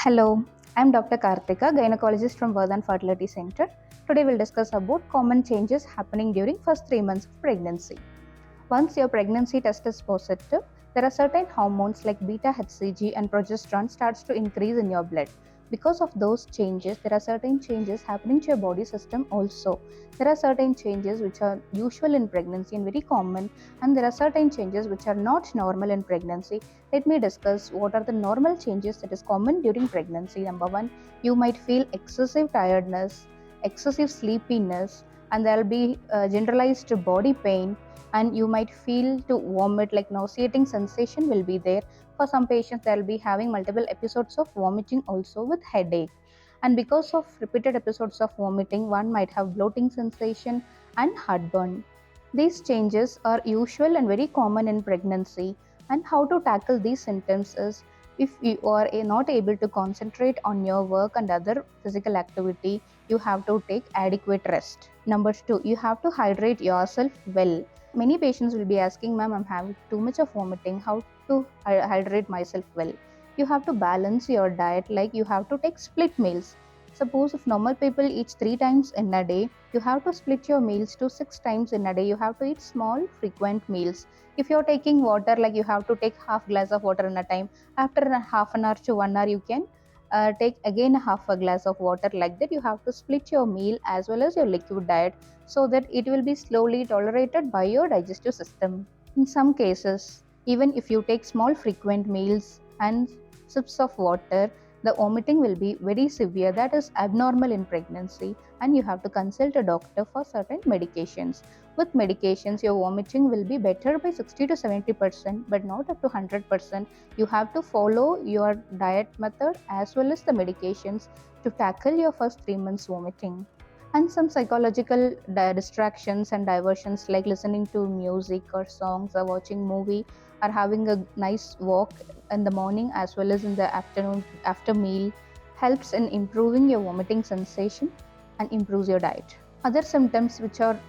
Hello, I'm Dr. Karthika, gynecologist from Vardhan Fertility Centre. Today we'll discuss about common changes happening during first 3 months of pregnancy. Once your pregnancy test is positive, there are certain hormones like beta HCG and progesterone starts to increase in your blood. Because of those changes, there are certain changes happening to your body system also. There are certain changes which are usual in pregnancy and very common, and there are certain changes which are not normal in pregnancy. Let me discuss what are the normal changes that is common during pregnancy. Number 1, you might feel excessive tiredness, excessive sleepiness, and there will be generalized body pain, and you might feel to vomit, like nauseating sensation will be there. For some patients they will be having multiple episodes of vomiting also with headache, and because of repeated episodes of vomiting one might have bloating sensation and heartburn. These changes are usual and very common in pregnancy, and how to tackle these symptoms is, if you are not able to concentrate on your work and other physical activity, you have to take adequate rest. Number 2, you have to hydrate yourself well. Many patients will be asking, ma'am, I'm having too much of vomiting, how to hydrate myself well? You have to balance your diet, like you have to take split meals. Suppose if normal people eat 3 times in a day, you have to split your meals to 6 times in a day. You have to eat small frequent meals. If you're taking water, like you have to take half glass of water in a time, after a half an hour to 1 hour you can take again half a glass of water. Like that you have to split your meal as well as your liquid diet, so that it will be slowly tolerated by your digestive system. In some cases, even if you take small frequent meals and sips of water, the vomiting will be very severe, that is abnormal in pregnancy, and you have to consult a doctor for certain medications. With medications, your vomiting will be better by 60 to 70%, but not up to 100%. You have to follow your diet method as well as the medications to tackle your first 3 months vomiting. And some psychological distractions and diversions, like listening to music or songs or watching movie or having a nice walk in the morning as well as in the afternoon after meal, helps in improving your vomiting sensation and improves your diet. Other symptoms which are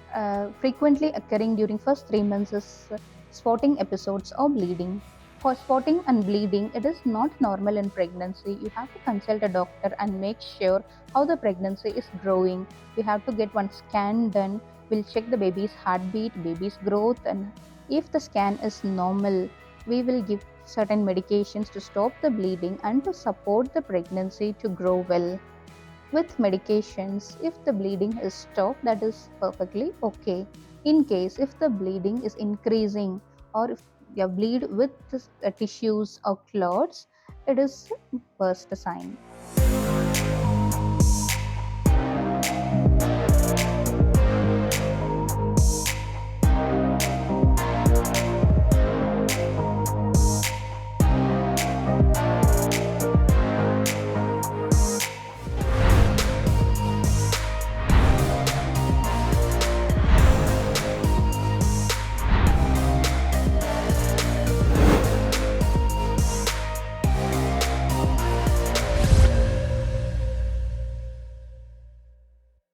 frequently occurring during first 3 months is spotting episodes or bleeding. For spotting and bleeding, it is not normal in pregnancy. You have to consult a doctor and make sure how the pregnancy is growing. We have to get one scan done. We'll check the baby's heartbeat, baby's growth, and if the scan is normal, we will give certain medications to stop the bleeding and to support the pregnancy to grow well. With medications, if the bleeding is stopped, that is perfectly okay. In case if the bleeding is increasing, or if you bleed with tissues or clots, it is worst sign.